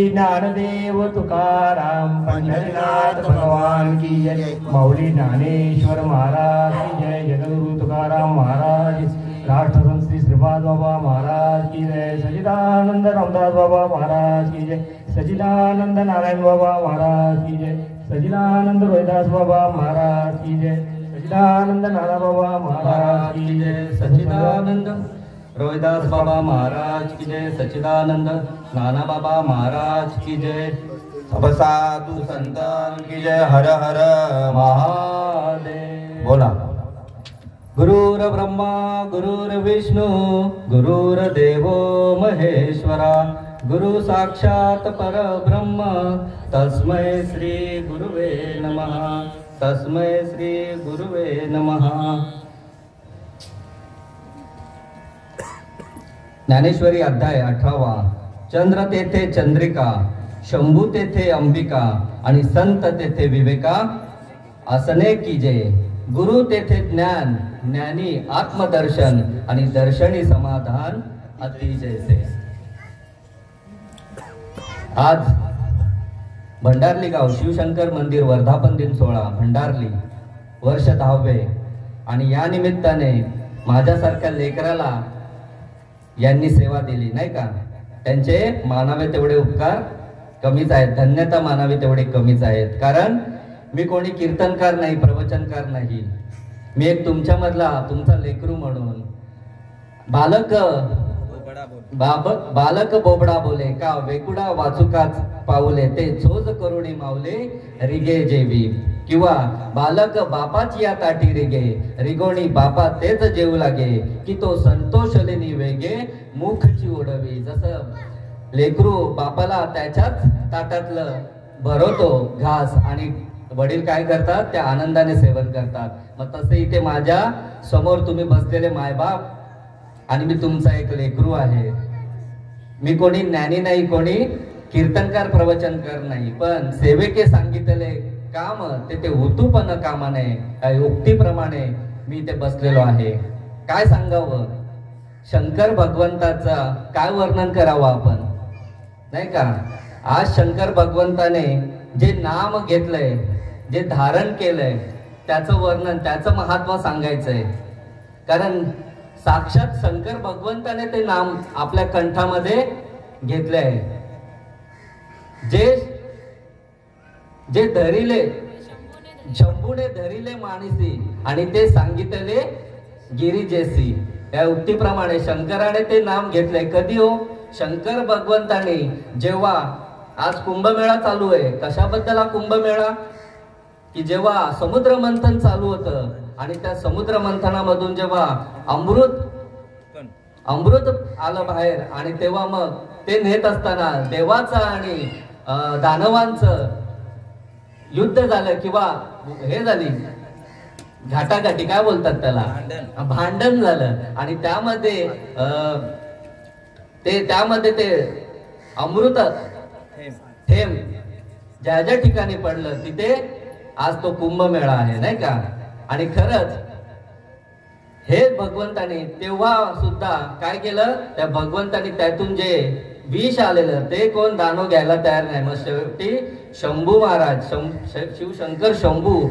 ज्ञानदेव तुकाराम पंढरीनाथ भगवान की जय। माऊली ज्ञानेश्वर महाराज की जय। जगद्गुरु तुकाराम महाराज, राष्ट्रसंत श्री श्रीपाद बाबा महाराज की जय। सच्चिदानंद रामदास बाबा महाराज की जय। सच्चिदानंद नारायण बाबा महाराज की जय। सच्चिदानंद रोहिदास बाबा महाराज की जय। सच्चिदानंद नाना बाबा महाराज की जय। सच्चिदानंद रोहिदास बाबा महाराज की जय। सच्चिदानंद नाना बाबा महाराज की जय। सब साधु संतान की जय। हर हर महादेव। बोला। गुरुर ब्रह्मा गुरुर्विष्णू गुरुर्देवो महेश्वरा, गुरु साक्षात परब्रह्म तस्मै श्री गुरुवे नमः। तस्मै श्री गुरुवे नमः। ज्ञानेश्वरी अध्याय 18वा। चंद्र तेथे चंद्रिका, शंभू तेथे अंबिका, आणि संत तेथे विवेका असने कीजे। गुरु तेथे ज्ञान, ज्ञानी आत्मदर्शन, आणि दर्शनी समाधान अतिजयसे। आज भंडारली गाव शिवशंकर मंदिर वर्धापन दिन सोहळा भंडारली वर्ष 10वे, आणि या निमित्ताने माझ्यासारख्या लेकराला यांनी सेवा दिली नाही का, त्यांचे मानावे तेवढे उपकार कमीच आहेत, धन्यता मानावी तेवढे कमीच आहेत। कारण मी कोणी कीर्तनकार नाही, प्रवचनकार नाही, मी एक तुमच्यामधला तुमचा लेकरू म्हणून बालक बोबडा बोले का वेकुडा वाचुकाच पाऊले, ते झोज करुणी माऊले रिगे जेवी, किंवा बालक बापाची या ताटी रिगे, रिगोणी बापा तेच जेवू लागे, की तो संतोष लेनी वेगे मुखची ओढवी। जसं लेकरू बापाला त्याच्याच ताटातलं भरवतो घास, आणि वडील काय करतात, त्या आनंदाने सेवन करतात। मग तसे इथे माझ्या समोर तुम्ही बसलेले मायबाप, आणि मी तुमचा एक लेकरू आहे। मी कोणी ज्ञानी नाही, कोणी कीर्तनकार प्रवचनकार नाही, पण सेवेके सांगितले काम ते होतू पण कामाने, युक्तीप्रमाणे मी ते बसलेलो आहे। काय सांगावं, शंकर भगवंताचा काय वर्णन करावं आपण, नाही का। आज शंकर भगवंताने जे नाम घेतलंय, जे धारण केलंय, त्याचं वर्णन, त्याचं महत्त्व सांगायचंय। कारण साक्षात शंकर भगवंताने ते नाम आपल्या कंठामध्ये घेतलंय। जे धरिले शंभूने धरिले माणसी, आणि ते सांगितले गिरिजेसी। या उक्तीप्रमाणे शंकराने ते नाम घेतलंय। कधी हो, शंकर भगवंताने जेव्हा आज कुंभमेळा चालू आहे, कशाबद्दल हा कुंभमेळा, की जेव्हा समुद्र मंथन चालू होतं, आणि त्या समुद्र मंथनामधून जेव्हा अमृत आलं बाहेर, आणि तेव्हा मग ते नेत असताना देवाचं आणि दानवांचं युद्ध झालं, किंवा हे झाली घाटाघाटी, काय बोलतात त्याला, भांडण झालं, आणि त्यामध्ये ते अमृत थेंब ज्या ज्या ठिकाणी पडलं, तिथे आज तो कुंभमेळा आहे, नाही का। आणि खरंच हे भगवंताने तेव्हा सुद्धा काय केलं, त्या भगवंताने त्यातून जे विष आलेलं ते कोण दानव घ्यायला तयार नाही। मग शेवटी शंभू महाराज, शिवशंकर शंभू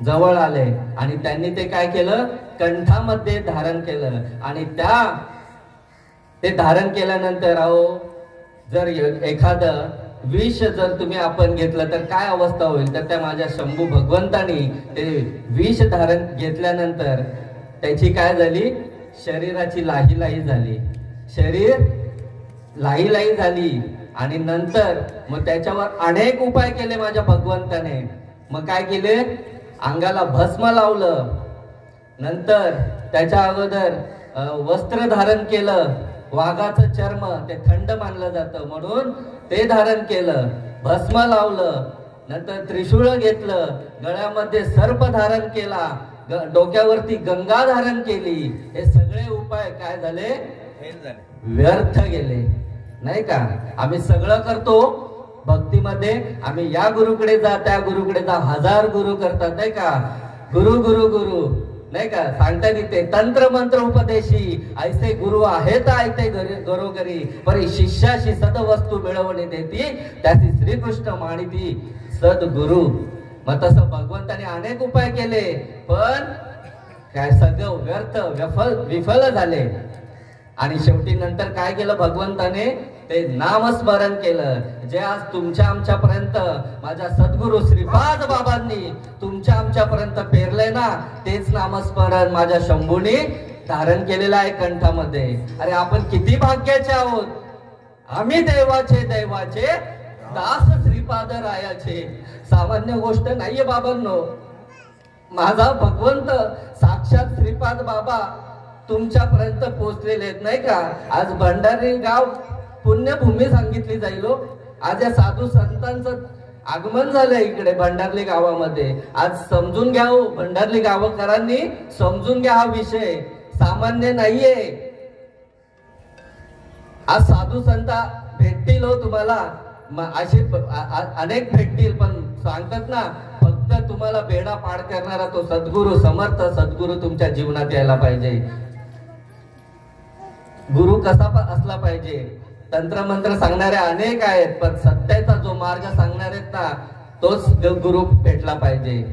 जवळ आले, आणि त्यांनी ते काय केलं, कंठामध्ये धारण केलं। आणि ते धारण केल्यानंतर अहो, जर एखादं विष जर तुम्ही आपण घेतलं तर काय अवस्था होईल, तर त्या माझ्या शंभू भगवंतानी ते विष धारण घेतल्यानंतर त्याची काय झाली, शरीराची लाही झाली, शरीर लाही झाली। आणि नंतर मग त्याच्यावर अनेक उपाय केले माझ्या भगवंताने। मग काय केले, अंगाला भस्म लावलं, नंतर त्याच्या अगोदर वस्त्र धारण केलं, वाघाचं चर्म ते थंड मानलं जातं म्हणून ते धारण केलं, भस्म लावलं, नंतर त्रिशूळ घेतलं, गळ्यामध्ये सर्प धारण केला, डोक्यावरती गंगा धारण केली। हे सगळे उपाय काय झाले, व्यर्थ गेले, नाही का। आम्ही सगळं करतो भक्तीमध्ये, आम्ही या गुरुकडे जा, त्या गुरुकडे जा, 1000 गुरु करतात, नाही का। गुरु गुरु गुरु नाही का सांगता ते तंत्र मंत्र उपदेशी ऐसे गुरु आहेत ऐते घरोघरी परी शिष्याशी सदवस्तू मिळवणे देती त्याची श्रीकृष्ण मानिती सद्गुरु. मग तसं भगवंताने अनेक उपाय केले पण काय सगळं व्यर्थ विफल झाले. आणि शेवटी नंतर काय केलं भगवंताने ते नामस्मरण केलं. जे आज तुमच्या आमच्यापर्यंत माझ्या सद्गुरु श्रीपाद बाबांनी तुमच्या आमच्यापर्यंत पेरलंय ना तेच नामस्मरण माझ्या शंभूने धारण केलेलं आहे कंठामध्ये. अरे आपण किती भाग्याचे आहोत. आम्ही देवाचे दास श्रीपाद रायाचे. सामान्य गोष्ट नाहीये बाबांनो. माझा भगवंत साक्षात श्रीपाद बाबा तुमच्यापर्यंत पोहोचलेले आहेत नाही का. आज भंडारी गाव पुण्यभूमी सांगितली जाईल. आज या साधू संतांचं आगमन झालंय इकडे भंडारली गावामध्ये. आज समजून घ्या भंडारली गावकरांनी समजून घ्या. हा विषय सामान्य नाहीये. आज साधू संत भेटतील तुम्हाला असे अनेक भेटतील पण सांगतात ना फक्त तुम्हाला बेडा पार करणारा तो सद्गुरु समर्थ सद्गुरु तुमच्या जीवनात यायला पाहिजे. गुरु कसा असला पाहिजे. तंत्रमंत्र सांगणारे अनेक आहेत पण सत्याचा जो मार्ग सांगणार आहेत ना तोच गुरु भेटला पाहिजे.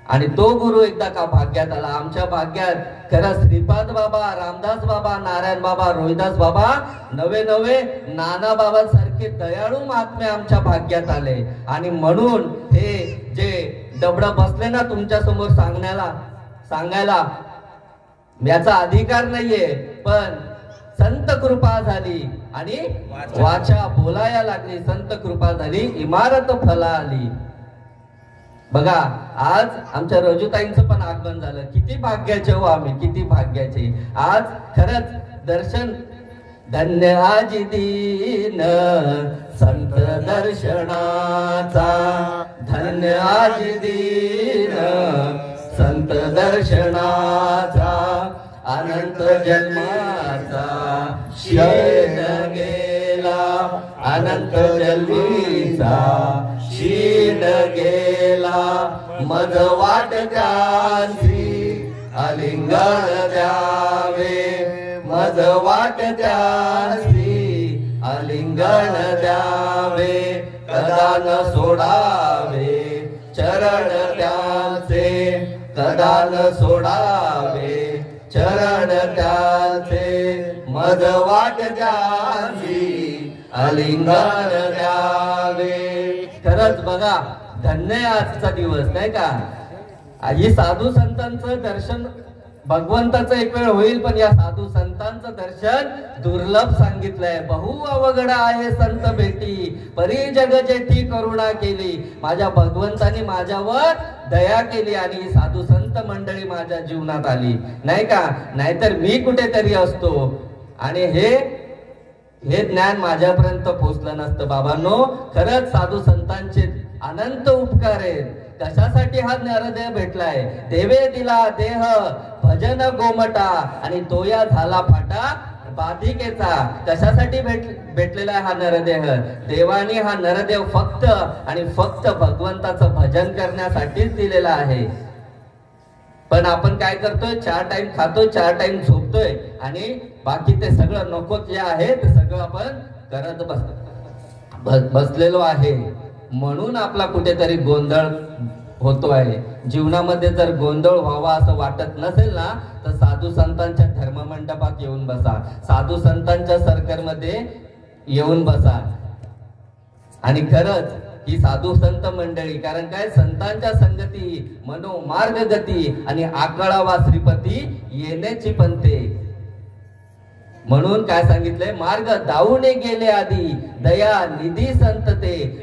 आणि तो गुरु एकदा का भाग्यात आला. आमच्या भाग्यात खरं श्रीपाद बाबा रामदास बाबा नारायण बाबा रोहिदास बाबा नवे नाना बाबांसारखे दयाळू महात्मे आमच्या भाग्यात आले. आणि म्हणून हे जे डबड बसले ना तुमच्या समोर सांगायला याचा अधिकार नाहीये पण संत कृपा झाली आणि वाचा बोलाया लागली. संत कृपा झाली इमारत फला आली. बघा आज आमच्या रजुताईंचं पण आगमन झालं. किती भाग्याचे हो आम्ही किती भाग्याचे. आज खरंच दर्शन धन्य आज दीन संत दर्शनाचा. धन्य आज दीन संत दर्शनाचा. अनंत जन्माचा शीण गेला. अनंत जन्मीचा शीण गेला. मज वाटत्यांची आलिंगन द्यावे. मज वाटत्यांची आलिंगन द्यावे. कदा न सोडावे चरण त्यांचे. कदा न सोडावे चरण त्यांचे. मज वाटत्यांची आलिंगन द्यावे. खरंच बघा धन्य आजचा दिवस नाही का. ही साधू संतांचं दर्शन भगवंताचं एक वेळ होईल पण या साधू संतांचं दर्शन दुर्लभ सांगितलंय. बहु अवघड आहे संत भेटी परी जग जेठी करुणा केली. माझ्या भगवंताने माझ्यावर दया केली आणि ही साधू संत मंडळी माझ्या जीवनात आली नाही का. नाहीतर मी कुठेतरी असतो आणि हे ज्ञान माझ्यापर्यंत पोहोचलं नसतं. बाबांनो खरंच साधू संतांचे अनंत उपकार आहेत. कशासाठी हा नरदेह भेटलाय. देवे दिला देह भजन गोमटा आणि तोया झाला फाटा बाधिकेचा. कशासाठी भेटलेला आहे हा नरदेह. देवाने हा नरदेव फक्त आणि फक्त भगवंताचं भजन करण्यासाठीच दिलेला आहे. पण आपण काय करतोय 4 टाइम खातोय 4 टाइम झोपतोय आणि बाकी ते सगळं नको जे आहे ते सगळं आपण करत बसलेलो आहे. म्हणून आपला कुठेतरी गोंधळ होतो आहे. जीवनामध्ये जर गोंधळ व्हावा असं वाटत नसेल ना तर साधू संतांच्या धर्ममंडपात येऊन बसा. साधू संतांच्या सर्कल मध्ये येऊन बसा. आणि खरंच ही साधू संत मंडळी कारण काय संतांच्या संगती मनोमार्ग गती आणि आकळावा श्रीपती येण्याची पंथे. म्हणून काय सांगितलंय मार्ग दाऊने गेले आधी दया निधी संत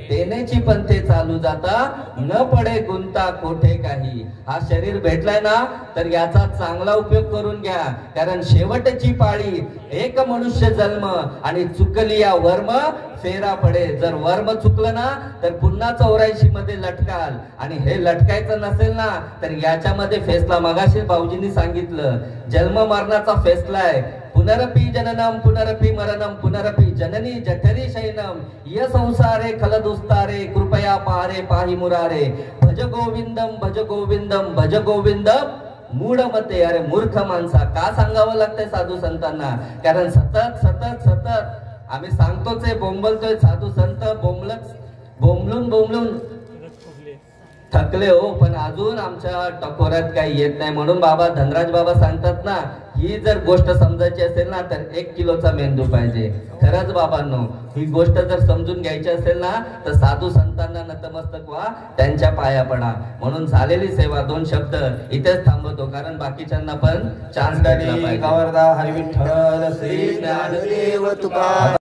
तेनेची पंथे चालू जाता न पडे गुंता कोठे काही. हा शरीर भेटलाय ना तर याचा चांगला उपयोग करून घ्या कारण शेवटची पाळी एक मनुष्य जन्म आणि चुकली या वर्म फेरा पडे. जर वर्म चुकलं ना तर पुन्हा 84 मध्ये लटकाल आणि हे लटकायचं नसेल ना तर याच्यामध्ये फेसला मगाशी भाऊजींनी सांगितलं जन्म मरणाचा फेसला आहे. पुनरपि जननम पुनरपि मरणम पुनरपि जननी जठरी शयनम य संसारे खलदुस्तारे कृपया पारे पाहि मुरारे. भज गोविंदम भज गोविंदम भज गोविंदम मूढ मते, अरे मूर्ख माणसा, का सांगावं लागतंय साधू संतांना? कारण सतत सतत सतत आम्ही सांगतोच आहे, बोंबलतोय, साधू संत बोंबलून थकले हो, पण अजून आमच्या टकोऱ्यात काही येत नाही. म्हणून बाबा धनराज बाबा सांगतात ना, ही जर गोष्ट समजायची असेल ना तर 1 किलोचा मेंदू पाहिजे. खरंच बाबांनो, ही गोष्ट जर समजून घ्यायची असेल ना तर साधू संतांना नतमस्तक व्हा, त्यांच्या पाया पडा. म्हणून झालेली सेवा 2 शब्द इथेच थांबवतो, कारण बाकीच्यांना पण चान्स द्यायला पाहिजे. गवर्धा हरी विठ्ठल श्री ज्ञानदेव तुकाराम.